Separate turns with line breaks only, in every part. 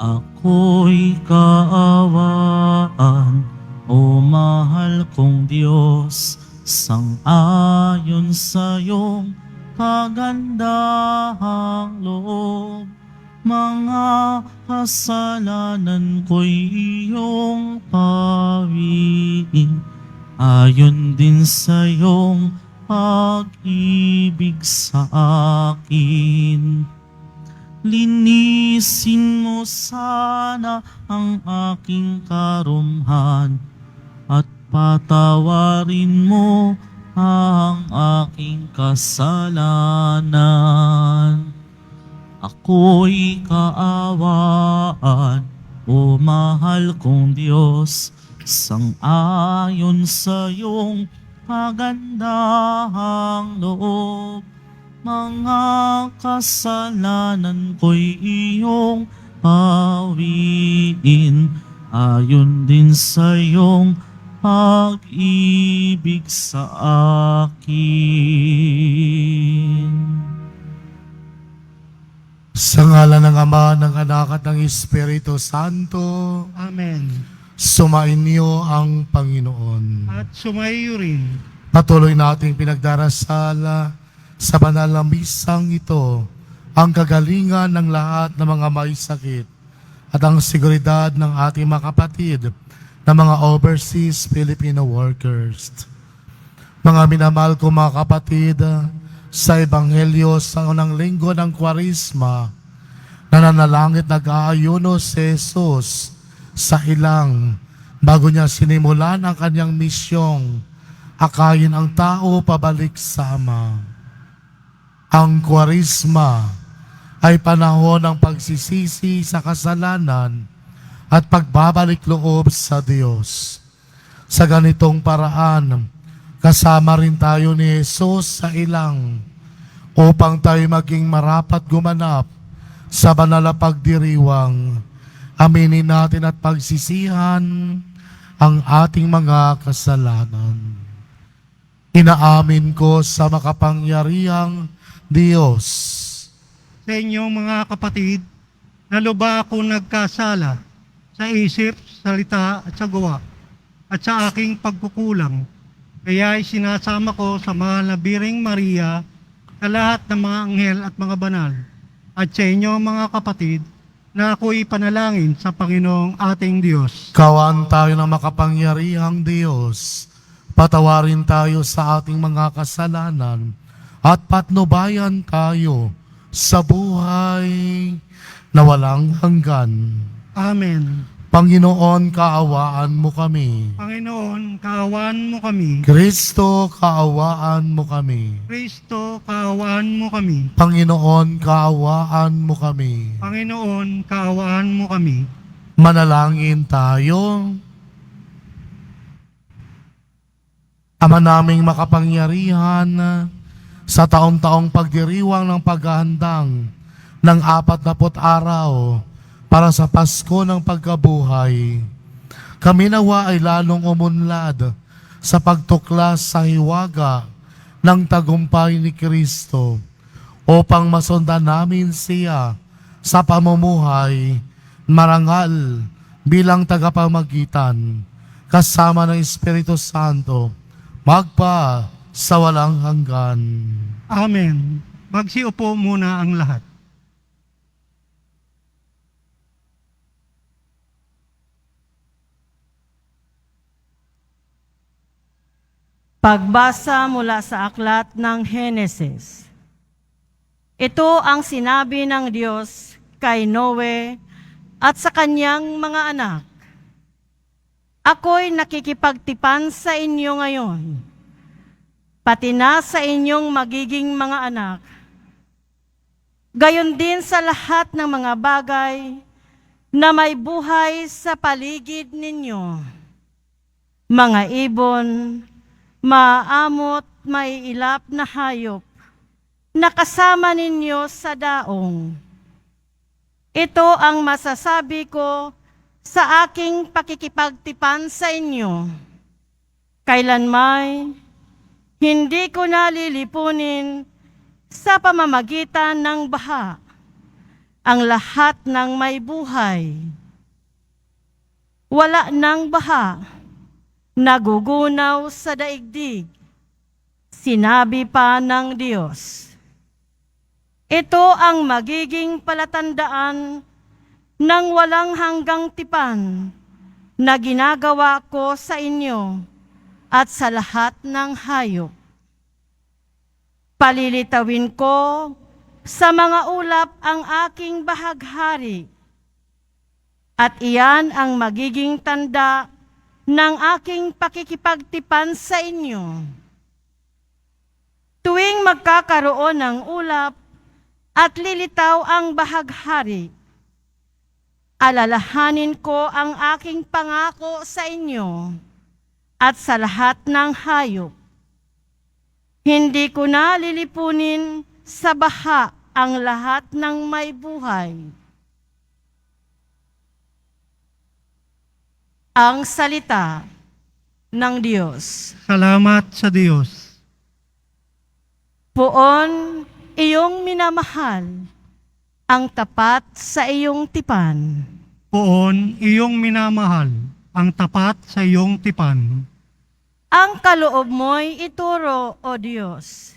Ako'y kaawaan, o mahal kong Diyos, sang-ayon sa iyong kagandahang loob. Mga kasalanan ko'y iyong pawiin, ayon din sa iyong pag-ibig sa akin. Linisin mo sana ang aking karumhan at patawarin mo ang aking kasalanan. Ako'y kaawaan, o mahal kong Diyos, sang-ayon sa iyong kagandahang loob. Mga kasalanan ko'y iyong pawiin, ayon din sa iyong pag-ibig sa akin.
Sa ngalan ng Ama, ng Anak at ng Espiritu Santo,
Amen.
sumainyo ang Panginoon.
At sumaiyo rin.
Patuloy nating pinagdarasala sa banal na misang ito ang kagalingan ng lahat ng mga may sakit at ang seguridad ng ating mga kapatid na mga overseas Filipino workers. Mga minamahal ko mga kapatid, sa Ebanghelyo sa unang linggo ng Kwaresma, nananalangit nag-aayuno si Jesus sa ilang bago niya sinimulan ang kanyang misyong akayin ang tao pabalik sa Ama. Ang Kwaresma ay panahon ng pagsisisi sa kasalanan at pagbabalik loob sa Diyos. Sa ganitong paraan, kasama rin tayo ni Jesus sa ilang upang tayo maging marapat gumanap sa banal na pagdiriwang. Aminin natin at pagsisihan ang ating mga kasalanan. Inaamin ko sa makapangyarihang Diyos.
Sa inyong mga kapatid, naluba ako nagkasala sa isip, salita at sa gawa at sa aking pagkukulang. Kaya sinasama ko sa mahal na Biring Maria, sa lahat ng mga anghel at mga banal, at sa inyo mga kapatid, na ako'y panalangin sa Panginoong ating Diyos.
Kawan tayo ng makapangyarihang Diyos. Patawarin tayo sa ating mga kasalanan at patnubayan tayo sa buhay na walang hanggan.
Amen.
Panginoon, kaawaan mo kami.
Panginoon, kaawaan mo kami.
Kristo, kaawaan mo kami.
Kristo, kaawaan mo kami.
Panginoon, kaawaan mo kami.
Panginoon, kaawaan mo kami.
Manalangin tayo. Ama naming makapangyarihan, sa taong-taong pagdiriwang ng paghahandang ng 40 araw para sa Pasko ng pagkabuhay, kami nawa ay lalong umunlad sa pagtuklas sa hiwaga ng tagumpay ni Kristo upang masundan namin siya sa pamumuhay marangal bilang tagapamagitan kasama ng Espiritu Santo magpa sa walang hanggan.
Amen. Magsiupo muna ang lahat.
Pagbasa mula sa aklat ng Henesis. Ito ang sinabi ng Diyos kay Noe at sa kanyang mga anak. Ako'y nakikipagtipan sa inyo ngayon, pati na sa inyong magiging mga anak. Gayon din sa lahat ng mga bagay na may buhay sa paligid ninyo. Mga ibon, maamot, may ilap na hayop, na kasama ninyo sa daong. Ito ang masasabi ko sa aking pakikipagtipan sa inyo. Kailanman, hindi ko nalilipunin sa pamamagitan ng baha. ang lahat ng may buhay. Wala nang baha, nagugunaw sa daigdig. Sinabi pa ng Diyos, ito ang magiging palatandaan ng walang hanggang tipan na ginagawa ko sa inyo at sa lahat ng hayop. Palilitawin ko sa mga ulap ang aking bahaghari, at iyan ang magiging tanda ng aking pakikipagtipan sa inyo. Tuwing magkakaroon ng ulap at lilitaw ang bahaghari, alalahanin ko ang aking pangako sa inyo at sa lahat ng hayop. Hindi ko na lilipunin sa baha ang lahat ng may buhay. Ang salita ng Diyos.
Salamat sa Diyos.
Poon, iyong minamahal, ang tapat sa iyong tipan.
Poon, iyong minamahal, ang tapat sa iyong tipan.
Ang kaloob mo'y ituro, O Diyos.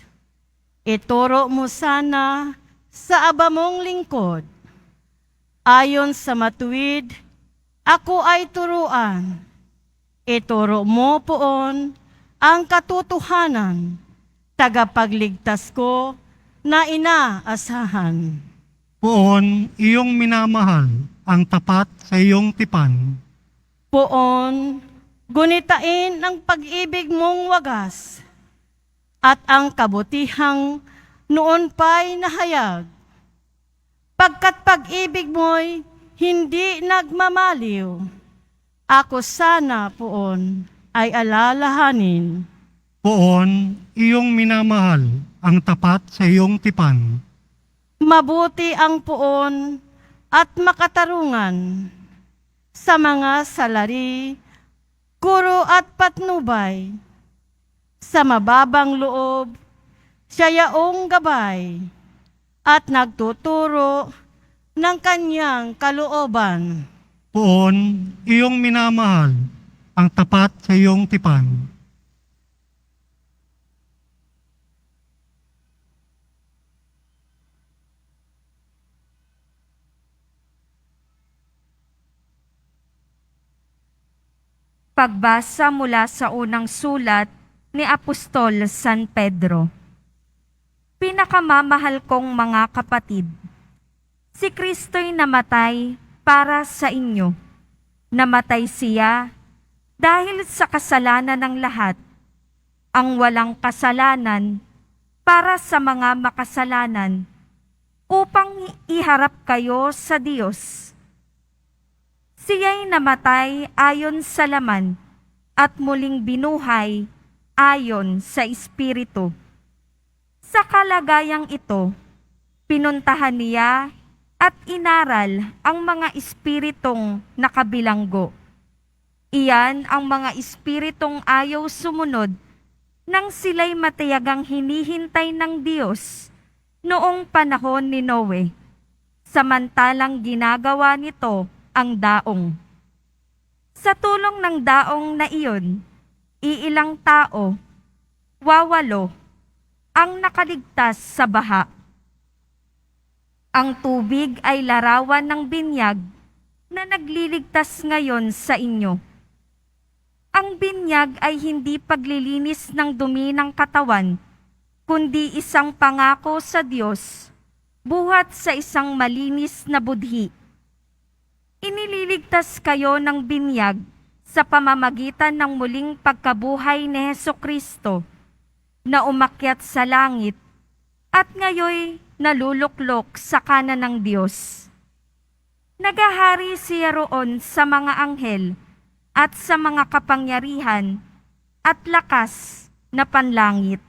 Ituro mo sana sa aba mong lingkod. Ayon sa matuwid, ako ay turuan. Ituro mo poon ang katotohanan, tagapagligtas ko na inaasahan.
Poon, iyong minamahal, ang tapat sa iyong tipan.
Poon, gunitain ang pag-ibig mong wagas at ang kabutihang noon pa'y nahayag. Pagkat pag-ibig mo'y hindi nagmamaliw, ako sana poon ay alalahanin.
Poon, iyong minamahal, ang tapat sa iyong tipan.
Mabuti ang poon at makatarungan sa mga salari, guro at patnubay. Sa mababang loob, siya yaong gabay at nagtuturo ng kanyang kalooban.
Poon, iyong minamahal, ang tapat sa iyong tipan.
Pagbasa mula sa unang sulat ni Apostol San Pedro. Pinakamamahal kong mga kapatid, si Kristo'y namatay para sa inyo. Namatay siya dahil sa kasalanan ng lahat, ang walang kasalanan para sa mga makasalanan, upang iharap kayo sa Diyos. Siya'y namatay ayon sa laman at muling binuhay ayon sa Espiritu. Sa kalagayang ito, pinuntahan niya at inaral ang mga espiritong nakabilanggo. Iyan ang mga espiritong ayaw sumunod nang sila'y matiyagang hinihintay ng Diyos noong panahon ni Noe, samantalang ginagawa nito ang daong. Sa tulong ng daong na iyon, iilang tao, 8, ang nakaligtas sa baha. Ang tubig ay larawan ng binyag na nagliligtas ngayon sa inyo. Ang binyag ay hindi paglilinis ng dumi ng katawan, kundi isang pangako sa Diyos, buhat sa isang malinis na budhi. Inililigtas kayo ng binyag sa pamamagitan ng muling pagkabuhay ni Hesukristo, na umakyat sa langit at ngayoy naluluklok sa kanan ng Diyos. Nagahari siya roon sa mga anghel at sa mga kapangyarihan at lakas na panlangit.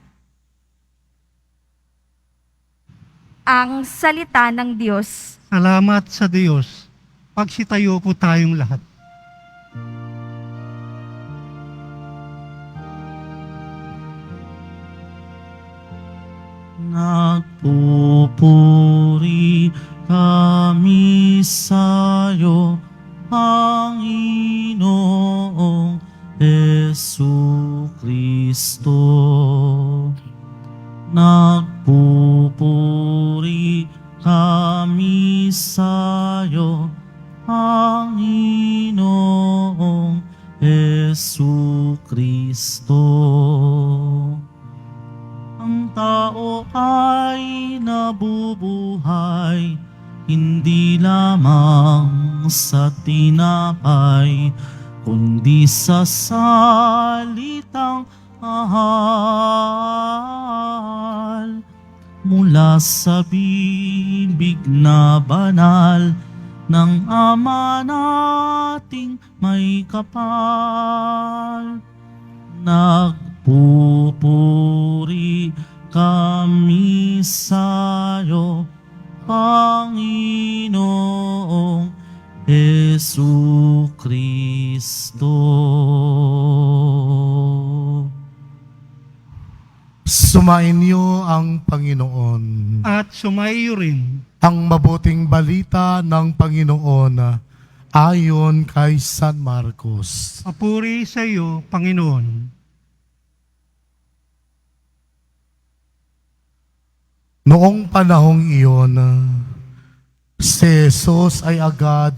Ang salita ng Diyos.
Salamat sa Diyos. Pagsitayo po tayong lahat.
Nagpupuri kami sa'yo, Panginoong Jesucristo. Nagpupuri kami sa'yo, Panginoong Jesucristo. Ang tao ay nabubuhay, hindi lamang sa tinapay, kundi sa salitang mahal mula sa bibig na banal ng Ama nating may kapal. Nagpupuri kami sa'yo, Panginoong Jesucristo.
Sumain niyo ang Panginoon.
At sumaiyo rin
Ang mabuting balita ng Panginoon ayon kay San Marcos.
papuri sa iyo, Panginoon.
Noong panahong iyon, si Jesus ay agad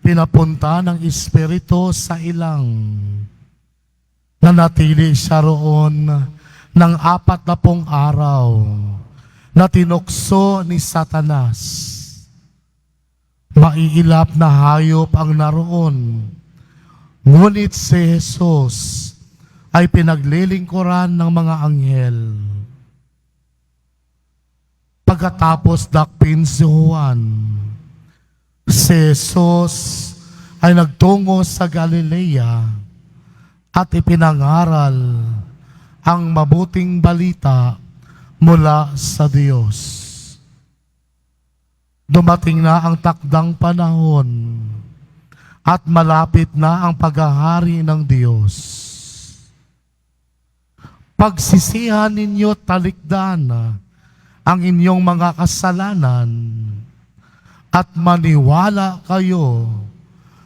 pinapunta ng Espiritu sa ilang. Nanatili siya roon ng 40 araw na tinukso ni Satanas. Maiilap na hayop ang naroon. Ngunit si Jesus ay pinaglilingkuran ng mga anghel. Pagkatapos dakpin si Juan, si Jesus ay nagtungo sa Galilea at ipinangaral ang mabuting balita mula sa Diyos. Dumating na ang takdang panahon at malapit na ang paghahari ng Diyos. Pagsisihan ninyo talikdan ang inyong mga kasalanan at maniwala kayo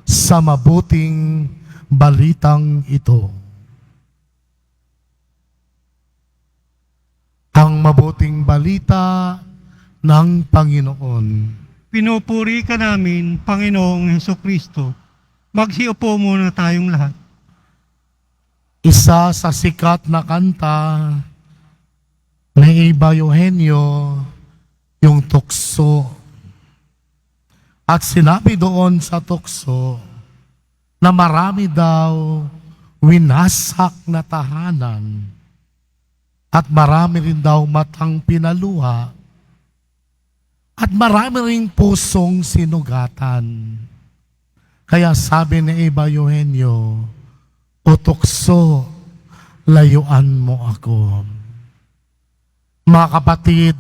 sa mabuting balitang ito. Ang mabuting balita ng Panginoon.
Pinupuri ka namin, Panginoong Hesukristo. Magsiupo muna tayong lahat.
Isa sa sikat na kanta ni Iba Eugenio, yung tukso. At sinabi doon sa tukso na marami daw winasak na tahanan at marami rin daw matang pinaluha at marami rin pusong sinugatan. Kaya sabi ni Iba Eugenio, o tukso, layuan mo ako. Mga kapatid,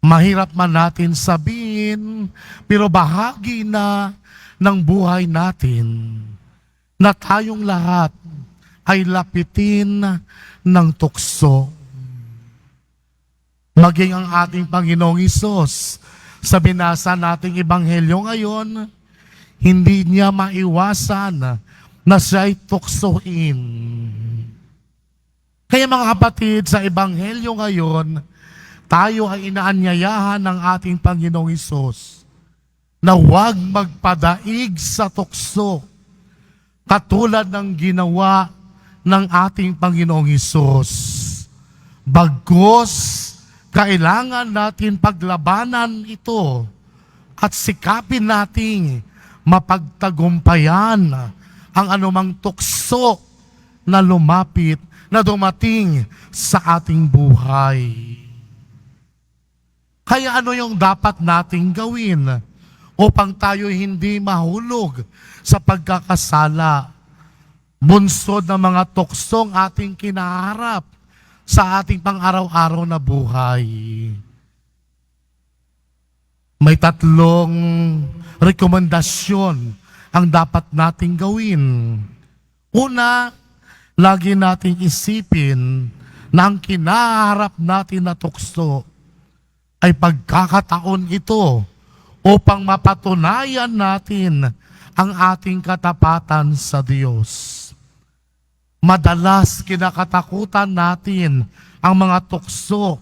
mahirap man natin sabihin, pero bahagi na ng buhay natin na tayong lahat ay lapitin ng tukso. Maging ang ating Panginoong Hesus, sa binasa nating Ebanghelyo ngayon, hindi niya maiwasan na siya'y tuksoin. Kaya mga kapatid, sa Ebanghelyo ngayon, tayo ay inaanyayahan ng ating Panginoong Hesus na huwag magpadaig sa tukso, katulad ng ginawa ng ating Panginoong Hesus. Bagkus, kailangan natin paglabanan ito at sikapin nating mapagtagumpayan ang anumang tukso na lumapit, na dumating sa ating buhay. Kaya ano yung dapat nating gawin upang tayo hindi mahulog sa pagkakasala? Bunsod ng mga tuksong ating kinaharap sa ating pang-araw-araw na buhay. May 3 rekomendasyon ang dapat nating gawin. Una, lagi nating isipin na ang kinaharap natin na tukso ay pagkakataon ito upang mapatunayan natin ang ating katapatan sa Diyos. Madalas kinakatakutan natin ang mga tukso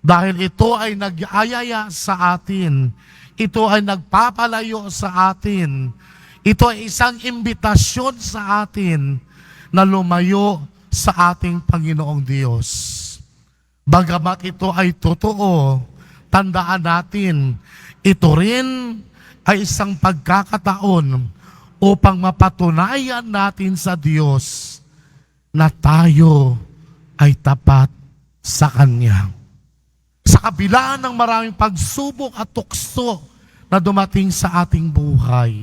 dahil ito ay nag-aayaya sa atin. Ito ay nagpapalayo sa atin. Ito ay isang imbitasyon sa atin na lumayo sa ating Panginoong Diyos. Bagamat ito ay totoo, tandaan natin, ito rin ay isang pagkakataon upang mapatunayan natin sa Diyos na tayo ay tapat sa Kanya. Sa kabila ng maraming pagsubok at tukso na dumating sa ating buhay,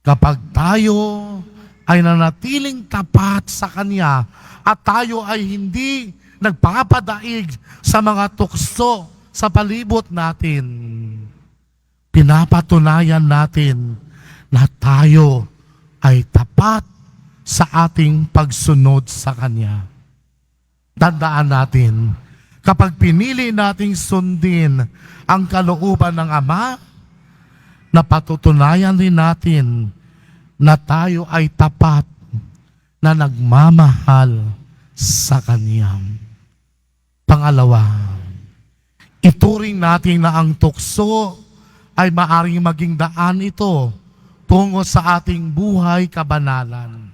kapag tayo ay nanatiling tapat sa Kanya at tayo ay hindi nagpapadaig sa mga tukso sa palibot natin, pinapatunayan natin na tayo ay tapat sa ating pagsunod sa Kanya. Tandaan natin, kapag pinili nating sundin ang kalooban ng Ama, napatutunayan rin natin na tayo ay tapat na nagmamahal sa Kanya. Pangalawa, ituring natin na ang tukso ay maaring maging daan ito tungo sa ating buhay kabanalan.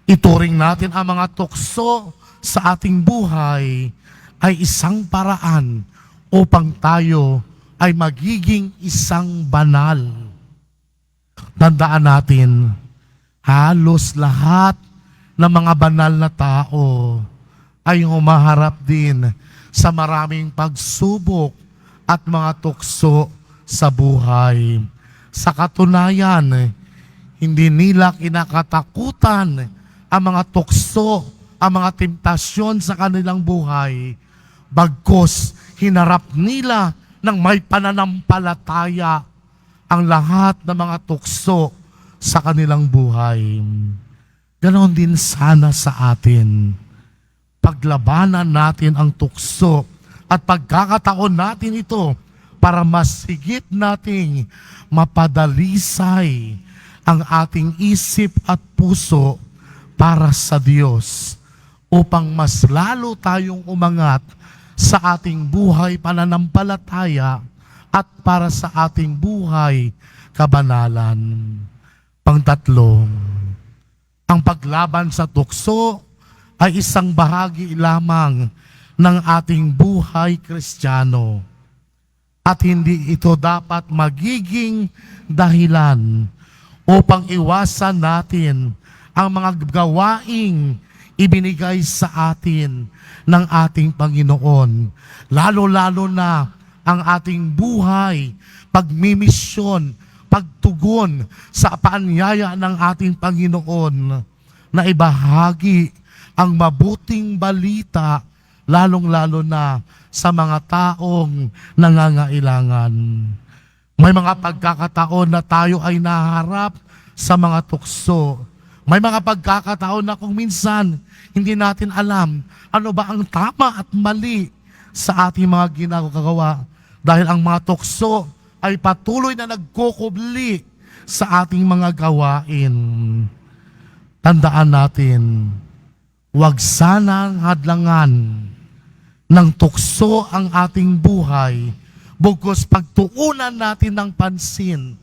Ituring natin ang mga tukso sa ating buhay ay isang paraan upang tayo ay magiging isang banal. Tandaan natin, halos lahat ng mga banal na tao ay humaharap din sa maraming pagsubok at mga tukso sa buhay. Sa katunayan, hindi nila kinakatakutan ang mga tukso, ang mga temptasyon sa kanilang buhay. Bagkus, hinarap nila ng may pananampalataya ang lahat ng mga tukso sa kanilang buhay. Ganon din sana sa atin. Paglabanan natin ang tukso at pagkakataon natin ito para mas higit nating mapadalisay ang ating isip at puso para sa Diyos upang mas lalo tayong umangat sa ating buhay pananampalataya at para sa ating buhay kabanalan. Pangtatlo, ang paglaban sa tukso ay isang bahagi lamang ng ating buhay Kristiyano. At hindi ito dapat magiging dahilan upang iwasan natin ang mga gawaing ibinigay sa atin ng ating Panginoon. Lalo-lalo na ang ating buhay, pagmimisyon, pagtugon sa paanyaya ng ating Panginoon na ibahagi ang mabuting balita, lalong-lalo na sa mga taong nangangailangan. May mga pagkakataon na tayo ay naharap sa mga tukso. May mga pagkakataon na kung minsan hindi natin alam ano ba ang tama at mali sa ating mga ginagawa dahil ang mga tukso ay patuloy na nagkukubli sa ating mga gawain. Tandaan natin, huwag sanang hadlangan ng tukso ang ating buhay, bugos pagtuunan natin ng pansin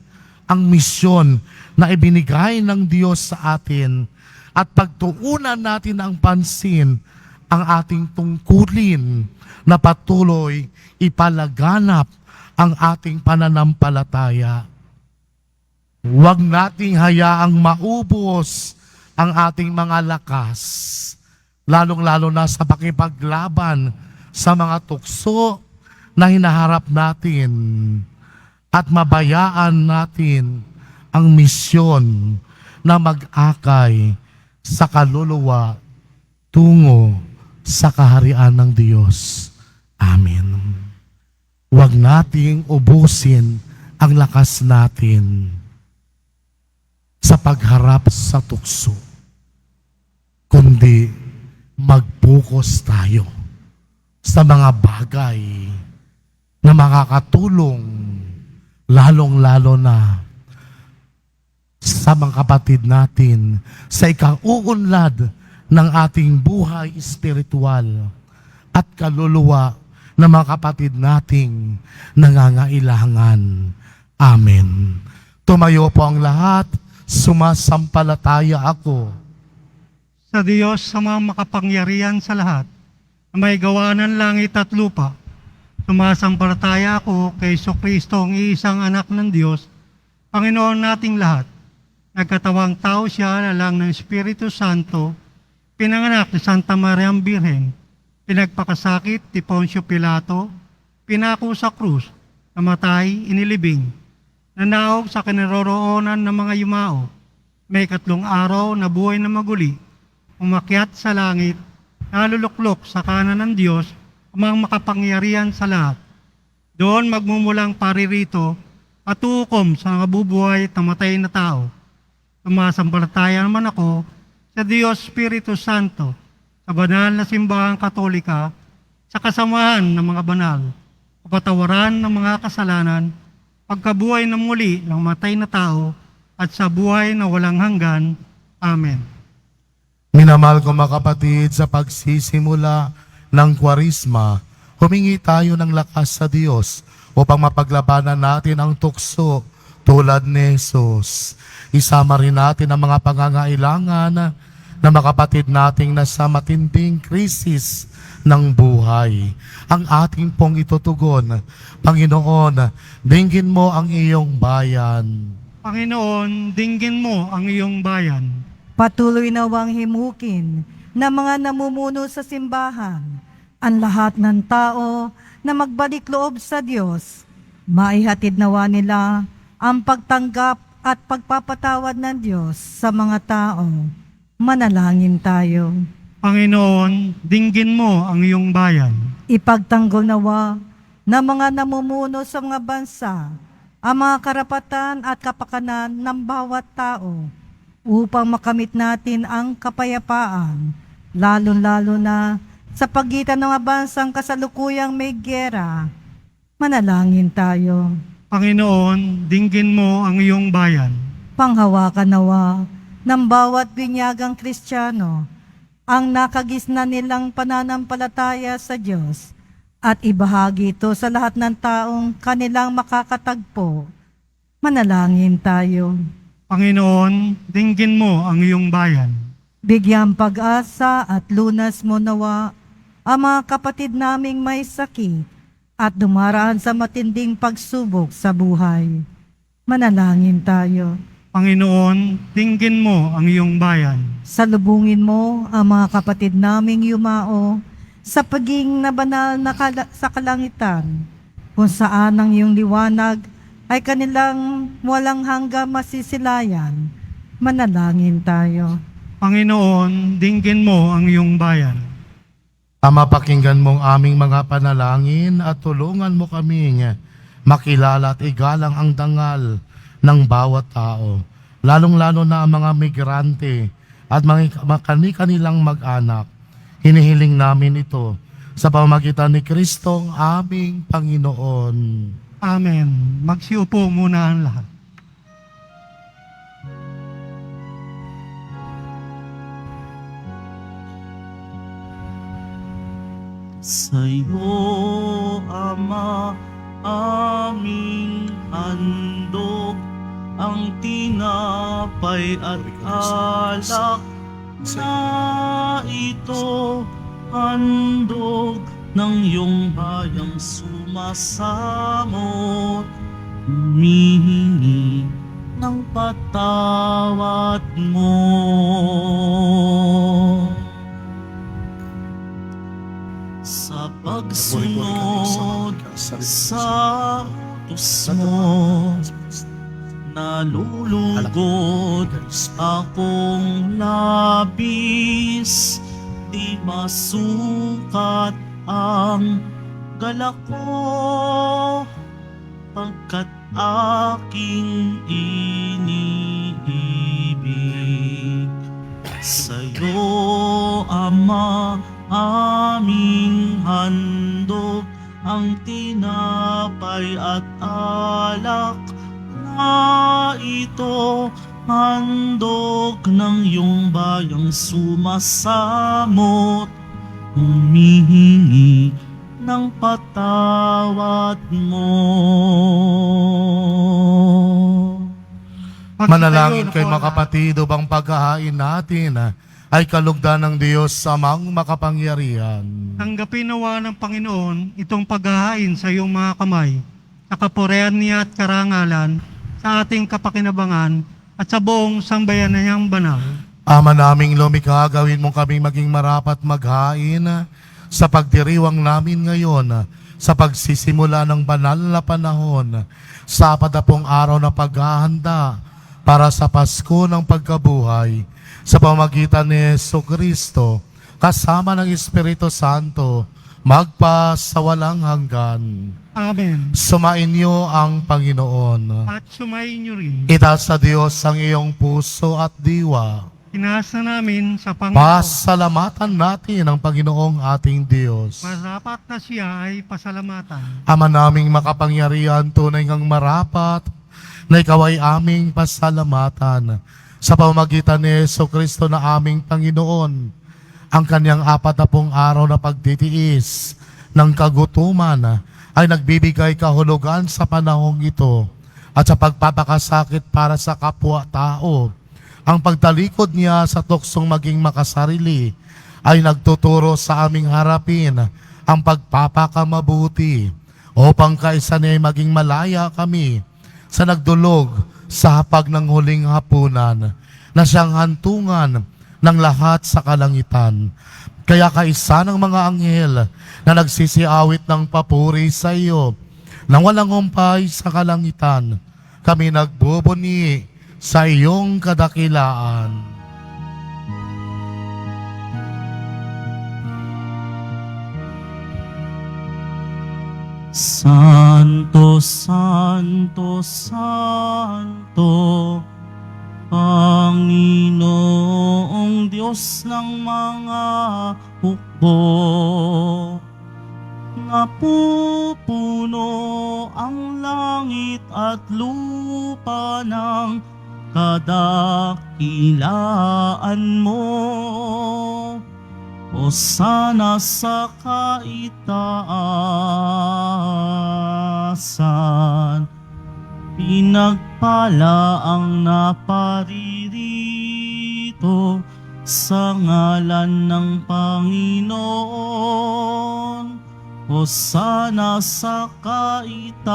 ang misyon na ibinigay ng Diyos sa atin at pagtuunan natin ng pansin ang ating tungkulin na patuloy ipalaganap ang ating pananampalataya. Huwag nating hayaang maubos ang ating mga lakas, lalong-lalo na sa pakipaglaban sa mga tukso na hinaharap natin at mabayaan natin ang misyon na mag-akay sa kaluluwa tungo sa kaharian ng Diyos. Amen. Huwag nating ubusin ang lakas natin sa pagharap sa tukso, kundi mag-focus tayo sa mga bagay na makakatulong lalong-lalo na sa mga kapatid natin sa ikauunlad ng ating buhay espiritual at kaluluwa ng mga kapatid nating nangangailangan. Amen. Tumayo po ang lahat, sumasampalataya ako
Sa Diyos sa mga makapangyarihan sa lahat, na may gawa ng langit at lupa, sumasampalataya ako kay Kristo, ang iisang anak ng Diyos, Panginoon nating lahat. Nagkatawang tao siya, lalang ng Espiritu Santo, pinanganak ni Santa Maria Birhen, pinagpakasakit ni Poncio Pilato, pinako sa krus, namatay, inilibing, nanaog sa kinaroroonan ng mga yumao, may 3 araw na buhay na maguli, umakyat sa langit, naluluklok sa kanan ng Diyos, ang mga makapangyarihan sa lahat. Doon magmumulang paririto at tukom sa nabubuhay at namatay na tao. Sumasampalataya naman ako sa Diyos Espiritu Santo, sa banal na simbahang katolika, sa kasamahan ng mga banal, kapatawaran ng mga kasalanan, pagkabuhay na muli ng matay na tao, at sa buhay na walang hanggan. Amen.
Minamahal ko mga kapatid, sa pagsisimula ng Kwarisma, humingi tayo ng lakas sa Diyos upang mapaglabanan natin ang tukso tulad ni Jesus. Isama rin natin ang mga pangangailangan ng mga kapatid nating nasa matinding krisis ng buhay. Ang ating pong itutugon, Panginoon, dinggin mo ang iyong bayan.
Panginoon, dinggin mo ang iyong bayan.
Patuloy nawang himukin na mga namumuno sa simbahan, ang lahat ng tao na magbalik loob sa Diyos. Maihatid nawa nila ang pagtanggap at pagpapatawad ng Diyos sa mga tao. Manalangin tayo.
Panginoon, dinggin mo ang iyong bayan.
Ipagtanggol nawa ng mga namumuno sa mga bansa ang mga karapatan at kapakanan ng bawat tao upang makamit natin ang kapayapaan, lalo-lalo na sa pagitan ng mga bansang kasalukuyang may giyera. Manalangin tayo.
Panginoon, dinggin mo ang iyong bayan.
Panghawakan nawa ng bawat binyagang Kristiyano ang nakagisna nilang pananampalataya sa Diyos at ibahagi ito sa lahat ng taong kanilang makakatagpo. Manalangin tayo.
Panginoon, dinggin mo ang iyong bayan.
Bigyang pag-asa at lunas mo nawa ang mga kapatid naming may sakit at dumaraan sa matinding pagsubok sa buhay. Manalangin tayo.
Panginoon, dinggin mo ang iyong bayan.
Salubungin mo ang mga kapatid naming yumao sa paging na banal na sa kalangitan, kung saan ang iyong liwanag ay kanilang walang hanggang masisilayan. Manalangin tayo.
Panginoon, dinggin mo ang iyong bayan.
Ama, pakinggan mong aming mga panalangin at tulungan mo kaming makilala at igalang ang dangal ng bawat tao, lalong-lalo na ang mga migrante at mga kanilang mag-anak. Hinihiling namin ito sa pamamagitan ni Kristong aming Panginoon.
Amen. Magsiupo muna ang lahat.
Sa'yo, Ama, aming handog ang tinapay at alak na ito, handog ng iyong bayang sumasamot, humihingi ng patawad mo. Sa pagsunod sa utos mo, nalulugod akong labis, di masukat ang galak ko, pagkat aking iniibig. Sa'yo, Ama, aming handog ang tinapay at alak na ito, handog ng iyong bayang sumasamot, humihingi ng patawad mo.
Manalangin kayo mga kapatid upang paghahain natin ay kalugdan ng Diyos Amang makapangyarihan.
Tanggapin nawa ng Panginoon itong paghahain sa iyong mga kamay, sa kapurihan niya at karangalan, sa ating kapakinabangan, at sa buong sambayan na niyang banal.
Ama naming lumikha, gawin mong kaming maging marapat maghain sa pagdiriwang namin ngayon sa pagsisimula ng banal na panahon sa 40 araw na paghahanda para sa Pasko ng pagkabuhay sa pamamagitan ni Jesucristo kasama ng Espiritu Santo magpa sa walang hanggan.
Amen.
Sumainyo ang Panginoon.
At sumayin niyo rin.
Itaas sa Diyos ang iyong puso at diwa.
Tinaas na namin sa Panginoon.
Pasalamatan natin ang Panginoong ating Diyos.
Marapat na siya ay pasalamatan.
Ama naming makapangyarihan, tunay ngang marapat na ikaw ay aming pasalamatan sa pamamagitan ni Jesucristo na aming Panginoon. Ang kanyang 40 araw na pagtitiis ng kagutuman ay nagbibigay kahulugan sa panahong ito at sa pagpapakasakit para sa kapwa-tao. Ang pagtalikod niya sa tuksong maging makasarili ay nagtuturo sa aming harapin ang pagpapakamabuti upang kaisa niya ay maging malaya kami sa nagdulog sa hapag ng huling hapunan na siyang hantungan ng lahat sa kalangitan. Kaya kaisa ng mga anghel na nagsisiawit ng papuri sa iyo nang walang humpay sa kalangitan, kami nagbubuni sa iyong kadakilaan.
Santo, Santo, Santo, Panginoong Diyos ng mga hukbo, napupuno ang langit at lupa ng kadakilaan mo. Hosana sa kaitaasan, pinagpala ang naparirito sa ngalan ng Panginoon. Hosana sa kaitaasan.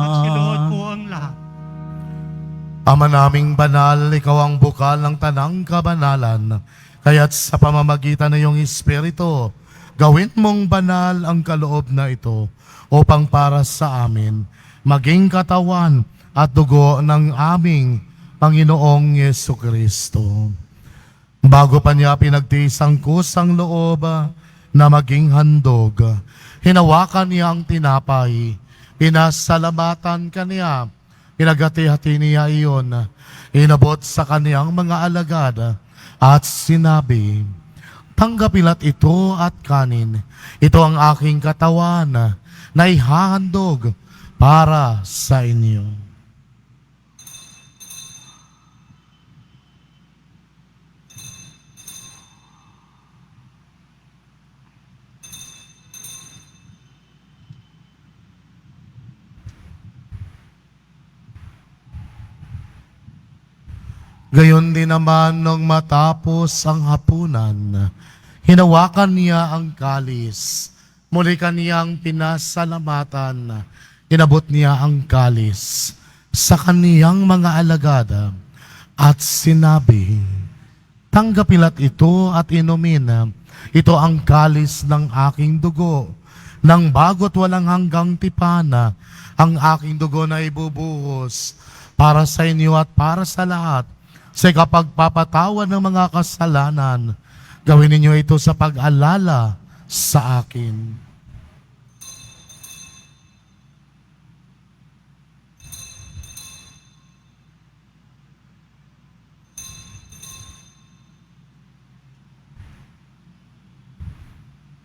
At sinuod po ang lahat.
Ama naming banal, ikaw ang bukal ng tanang kabanalan, kaya't sa pamamagitan ng iyong Espiritu, gawin mong banal ang kaloob na ito upang para sa amin maging katawan at dugo ng aming Panginoong Yesukristo. Bago pa niya pinagtiis ang kusang loob na maging handog, hinawakan niya ang tinapay, pinasalamatan kaniya, pinagati-hati niya iyon, inabot sa kaniyang mga alagad at sinabi, "Tanggapin ito at kanin. Ito ang aking katawan na ihahandog para sa inyo." Gayon din naman nung matapos ang hapunan, hinawakan niya ang kalis. Muli kaniyang pinasalamatan. Inabot niya ang kalis sa kaniyang mga alagad at sinabi, "Tanggapin ito at inumin. Ito ang kalis ng aking dugo, ng bago't walang hanggang tipana, ang aking dugo na ibubuhos para sa inyo at para sa lahat sa kapagpapatawad ng mga kasalanan. Gawin ninyo ito sa pag-alala sa akin."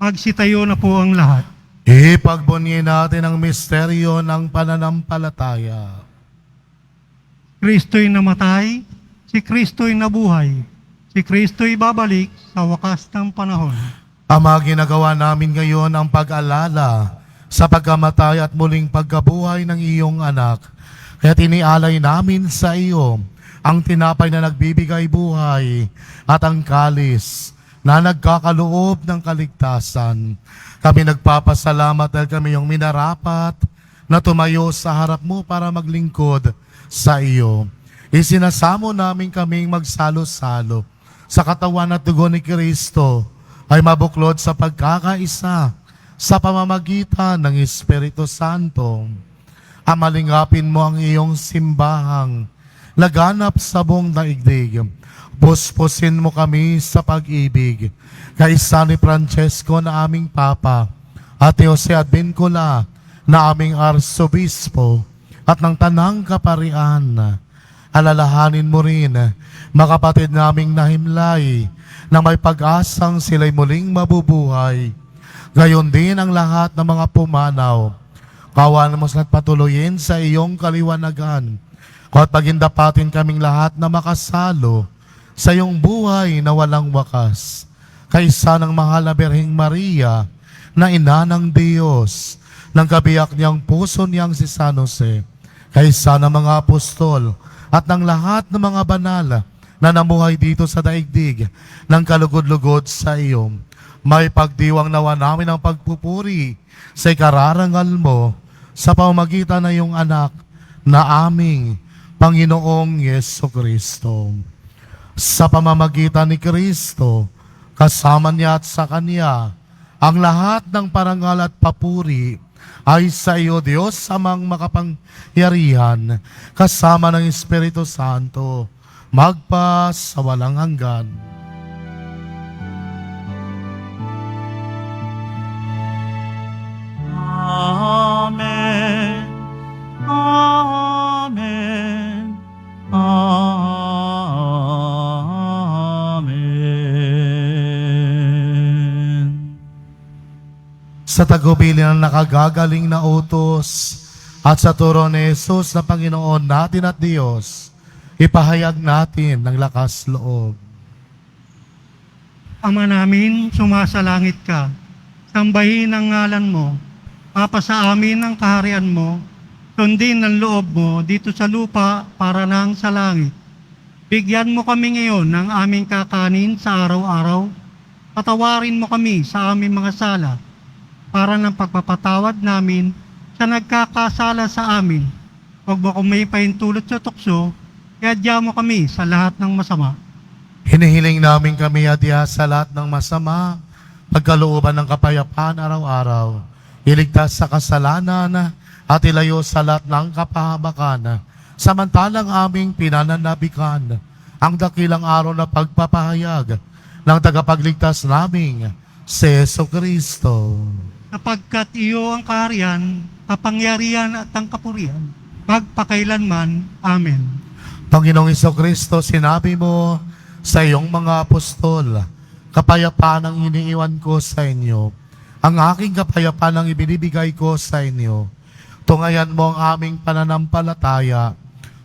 Magsitayo na po ang lahat.
Ipagbunyi natin ang misteryo ng pananampalataya.
Kristo'y namatay, si Kristo'y nabuhay, si Kristo'y babalik sa wakas ng panahon.
Ama, ginagawa namin ngayon ang pag-alala sa pagkamatay at muling pagkabuhay ng iyong anak. Kaya tinialay namin sa iyo ang tinapay na nagbibigay buhay at ang kalis na nagkakaloob ng kaligtasan. Kami nagpapasalamat dahil kami yung minarapat na tumayo sa harap mo para maglingkod sa iyo. Isinasamo namin kaming magsalo-salo sa katawan at dugo ni Kristo ay mabuklod sa pagkakaisa sa pamamagitan ng Espiritu Santo. Amalingapin mo ang iyong simbahang laganap sa buong daigdig. Puspusin mo kami sa pag-ibig. Kaisa ni Francesco na aming Papa at ni Jose Advincula na aming Arsobispo at ng Tanang Kaparian. Alalahanin mo rin mga kapatid naming nahimlay na may pag-asang sila'y muling mabubuhay. Gayon din ang lahat ng mga pumanaw. Kawan mo at patuloyin sa iyong kaliwanagan. At pagindapatin kaming lahat na makasalo sa iyong buhay na walang wakas. Kaisa ng mahal na Birheng Maria na ina ng Diyos, ng kabiyak niyang puso niyang si San Jose, kaisa ng mga apostol at ng lahat ng mga banal na namuhay dito sa daigdig ng kalugod-lugod sa iyo. May pagdiwang nawa namin ang pagpupuri sa ikararangal mo sa pamamagitan ng iyong anak na aming Panginoong Yesukristo. Sa pamamagitan ni Kristo, kasama niya at sa Kanya, ang lahat ng parangal at papuri ay sa iyo, Diyos amang makapangyarihan, kasama ng Espiritu Santo, magpa sa walang hanggan.
Amen. Amen. Amen.
Sa tagubili ng nakagagaling na utos at sa turo ni Jesus na Panginoon natin at Diyos, ipahayag natin ng lakas loob.
Ama namin, sumasalangit ka. Sambahin ang ngalan mo. Mapasa amin ang kaharian mo. Sundin ang loob mo dito sa lupa para nang sa langit. Bigyan mo kami ngayon ng aming kakanin sa araw-araw. Patawarin mo kami sa aming mga sala para ng pagpapatawad namin sa nagkakasala sa amin. Huwag mo kami pahintulot sa tukso, iadya mo kami sa lahat ng masama.
Hinihiling namin kami adya sa lahat ng masama, pagkalooban ng kapayapaan araw-araw, iligtas sa kasalanan at ilayo sa lahat ng kapahamakan, samantalang aming pinananabikan ang dakilang araw na pagpapahayag ng tagapagligtas naming si Jesucristo.
Sapagkat iyo ang kaharian, kapangyarihan at ang kapurihan, magpakailanman. Amen.
Panginoong Jesucristo, sinabi mo sa iyong mga apostol, kapayapaan ang iniiwan ko sa inyo. Ang aking kapayapaan ang ibinibigay ko sa inyo. Tungayan mo ang aming pananampalataya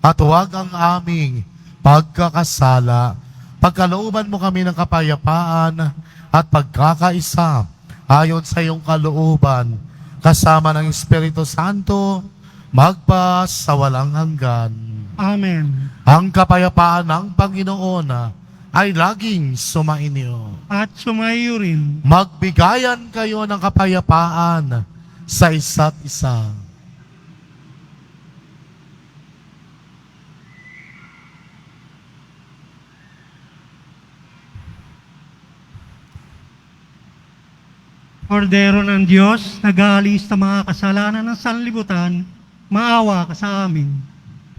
at huwag ang aming pagkakasala. Pagkalooban mo kami ng kapayapaan at pagkakaisa ayon sa iyong kalooban, kasama ng Espiritu Santo, magpa sa walang hanggan.
Amen.
Ang kapayapaan ng Panginoon ay laging sumainyo.
At sumayo rin.
Magbigayan kayo ng kapayapaan sa isa't isa.
Kordero ng Diyos, nag-aalis sa mga kasalanan ng sanlibutan, maawa ka sa amin.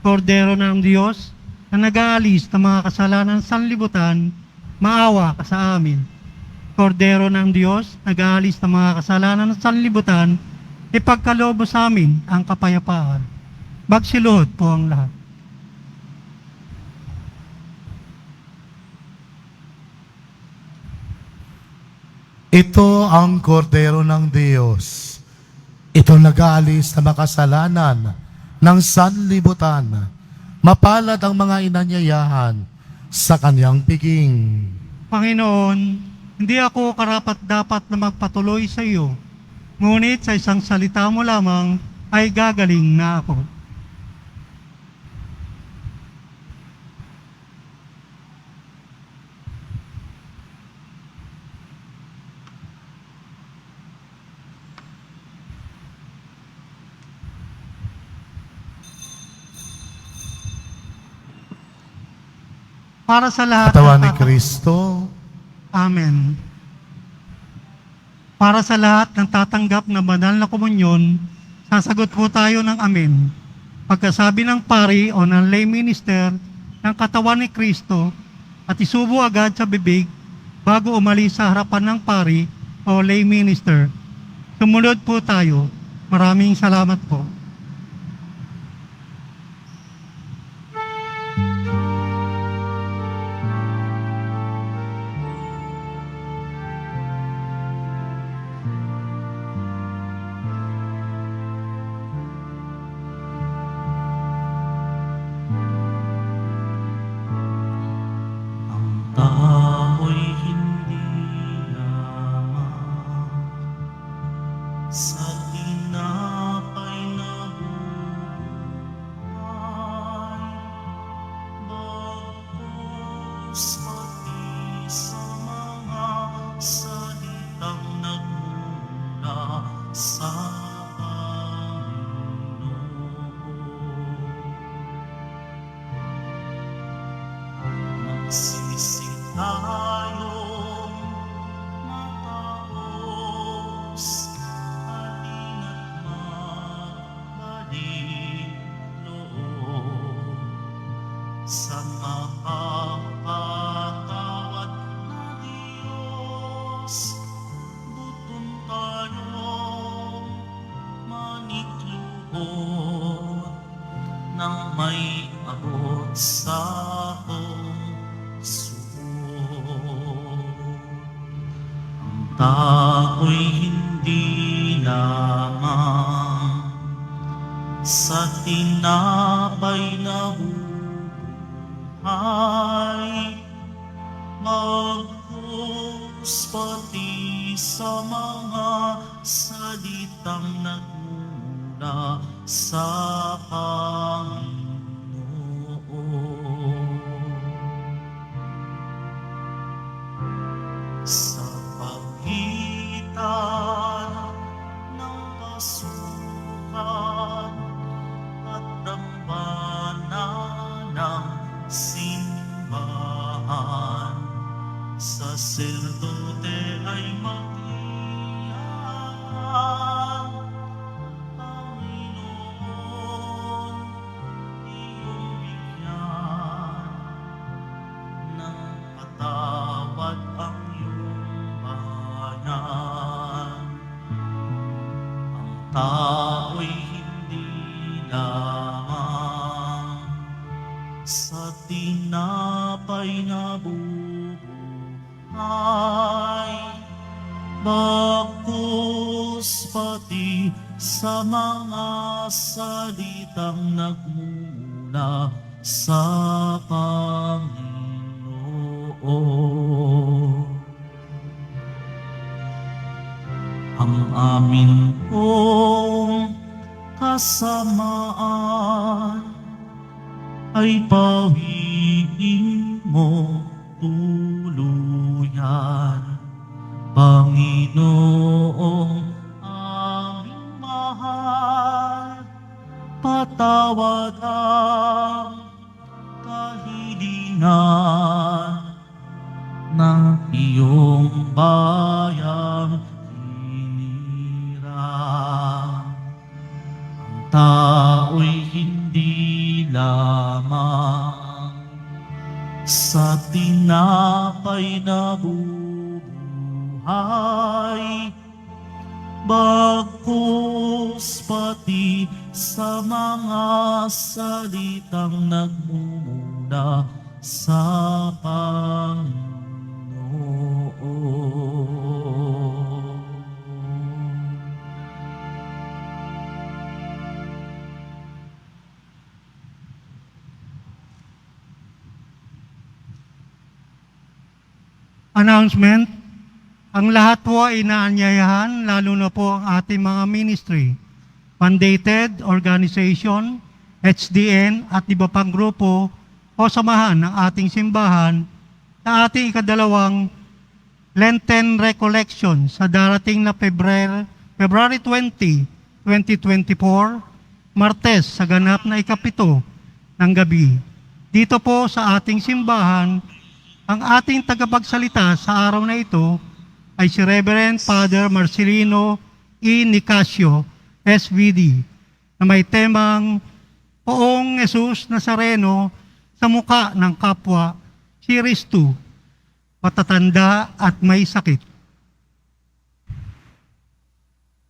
Kordero ng Diyos, na nag-aalis ng mga kasalanan ng sanlibutan, maawa ka sa amin. Kordero ng Diyos, nag-aalis ng mga kasalanan ng sanlibutan, ipagkaloob mo sa amin ang kapayapaan. Magsiluhod po ang lahat.
Ito ang kordero ng Diyos. Ito nag-aalis na makasalanan ng sanlibutan. Mapalad ang mga inanyayahan sa kanyang piging.
Panginoon, hindi ako karapat-dapat na magpatuloy sa iyo. Ngunit sa isang salita mo lamang ay gagaling na ako. Para sa lahat
Katawan ni
ng
Kristo,
Amen. Para sa lahat ng tatanggap na banal na komunyon, sasagot po tayo ng Amen. Pagkasabi ng pari o ng lay minister ng katawan ni Kristo at isubo agad sa bibig bago umalis sa harapan ng pari o lay minister. Sumunod po tayo. Maraming salamat po.
Tao'y hindi lamang sa tinapay na buhay, bagkus pati sa mga salitang nagmula sa Magsising tayong mataos, halina't magbalik loob sa mapapatawad na Diyos. Butong tayong manikluhod nang may abot sa tao'y hindi lamang sa tinapay na buhay, bagkus pati sa mga salitang nagmula sa Panginoon. Sa pagitan ng pasukan at dambana ng simbahan, saserdote ay mag-iyakan. Panginoon, iyong bigyan ng patawad ang tao'y hindi lamang sa tinapay na buhay, bagkus pati sa mga salitang nagmula sa Panginoon. Ang amin pong kasamaan ay pawiin mo tuluyan. Panginoong aming mahal, patawad ang kahilingan ng iyong bayang tao'y hindi lamang sa tinapay na buhay, bagkus pati sa mga salitang nagmumula sa Panginoon.
announcement. Ang lahat po ay inaanyayahan, lalo na po ang ating mga ministry, mandated organization, HDN at iba pang grupo o samahan ng ating simbahan sa ating ikadalawang Lenten Recollection sa darating na February 20, 2024, Martes sa ganap na ikapito ng gabi. Dito po sa ating simbahan, ang ating tagapagsalita sa araw na ito ay si Reverend Father Marcelino E. Nicasio, SVD, na may temang Poong Jesus Nazareno sa muka ng kapwa, Series 2, Matatanda at May Sakit.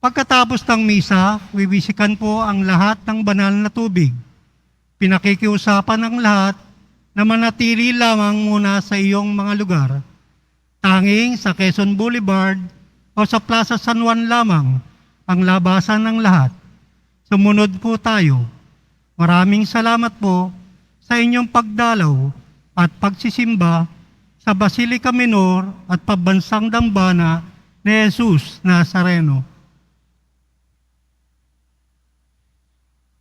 Pagkatapos ng misa, wiwisikan po ang lahat ng banal na tubig. Pinakikiusapan ng lahat na manatili lamang muna sa iyong mga lugar. Tanging sa Quezon Boulevard o sa Plaza San Juan lamang ang labasan ng lahat. Sumunod po tayo. Maraming salamat po sa inyong pagdalaw at pagsisimba sa Basilica Minor at Pambansang Dambana ni Jesus Nazareno.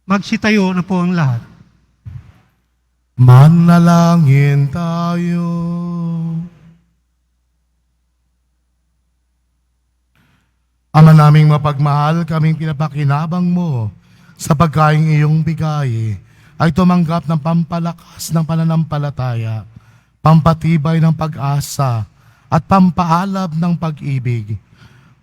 Magsitayo na po ang lahat.
Manalangin tayo. Ama naming mapagmahal, kaming pinapakinabang mo sa pagkaing iyong bigay ay tumanggap ng pampalakas ng pananampalataya, pampatibay ng pag-asa at pampaalab ng pag-ibig.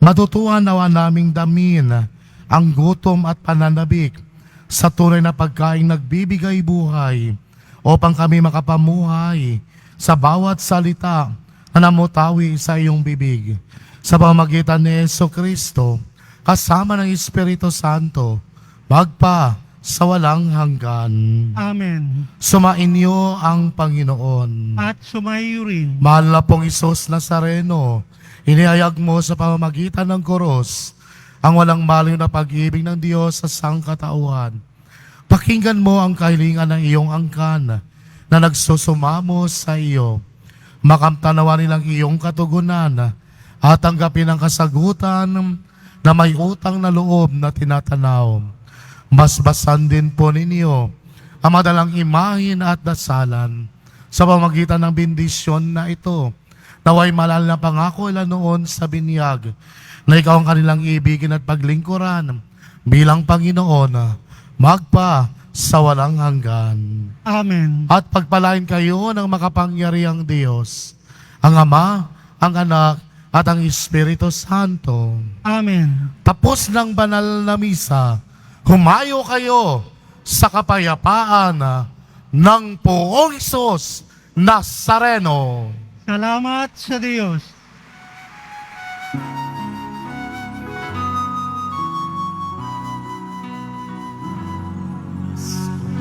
Matutuhan nawa naming damin ang gutom at pananabik sa tunay na pagkaing nagbibigay buhay upang kami makapamuhay sa bawat salita na namutawi sa iyong bibig. Sa pamamagitan ni Jesucristo, kasama ng Espiritu Santo, magpa sa walang hanggan.
Amen.
Sumainyo ang Panginoon.
At sumayo rin.
Mahal na pong Isus Nazareno, inihayag mo sa pamamagitan ng koros ang walang maliw na pag-ibig ng Diyos sa sangkatauhan. Pakinggan mo ang kahilingan ng iyong angkan na nagsusumamo sa iyo. Makamtanawa nilang iyong katugunan at tanggapin ang kasagutan na may utang na loob na tinatanaw. Basbasan din po ninyo ang madalang imahin at dasalan sa pamamagitan ng bendisyon na ito. Naway malal na pangako ila noon sa binyag na ikaw ang kanilang ibigin at paglingkuran bilang Panginoon magpa sa walang hanggan.
Amen.
At pagpalain kayo ng makapangyarihang Diyos, ang Ama, ang Anak, at ang Espiritu Santo.
Amen.
Tapos ng banal na misa, humayo kayo sa kapayapaan ng Poong Isus Nazareno.
Salamat sa Diyos.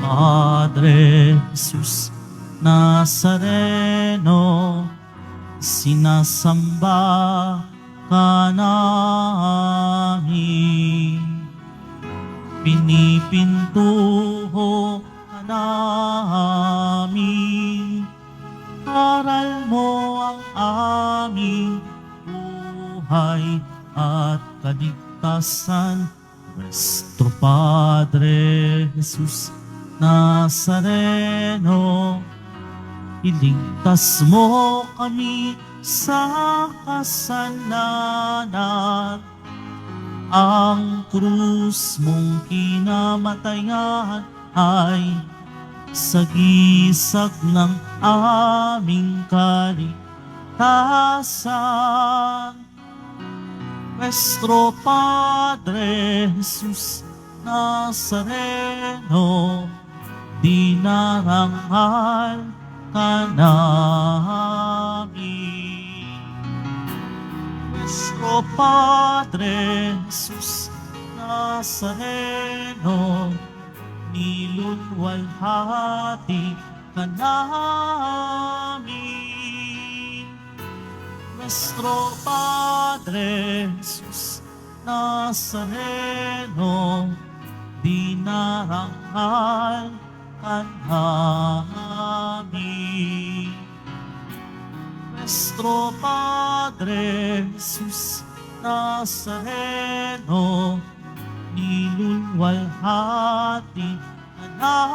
Padre Jesus Nazareno, sinasamba ka namin, pinipintuho ka namin, aral mo ang aming buhay at kaligtasan. Nuestro Padre Jesus Nazareno, iligtas mo kami sa kasalanan. Ang krus mong kinamatayan ay sagisag ng aming kaligtasan. Nuestro Padre Jesus Nazareno, dinarangal ka namin. Nuestro Padre Jesus Nazareno, nilulwalhati ka namin. Nuestro Padre Jesus Nazareno, dinarangal ka namin. Nuestro Padre Jesus Nazareno, nilulwalhati ka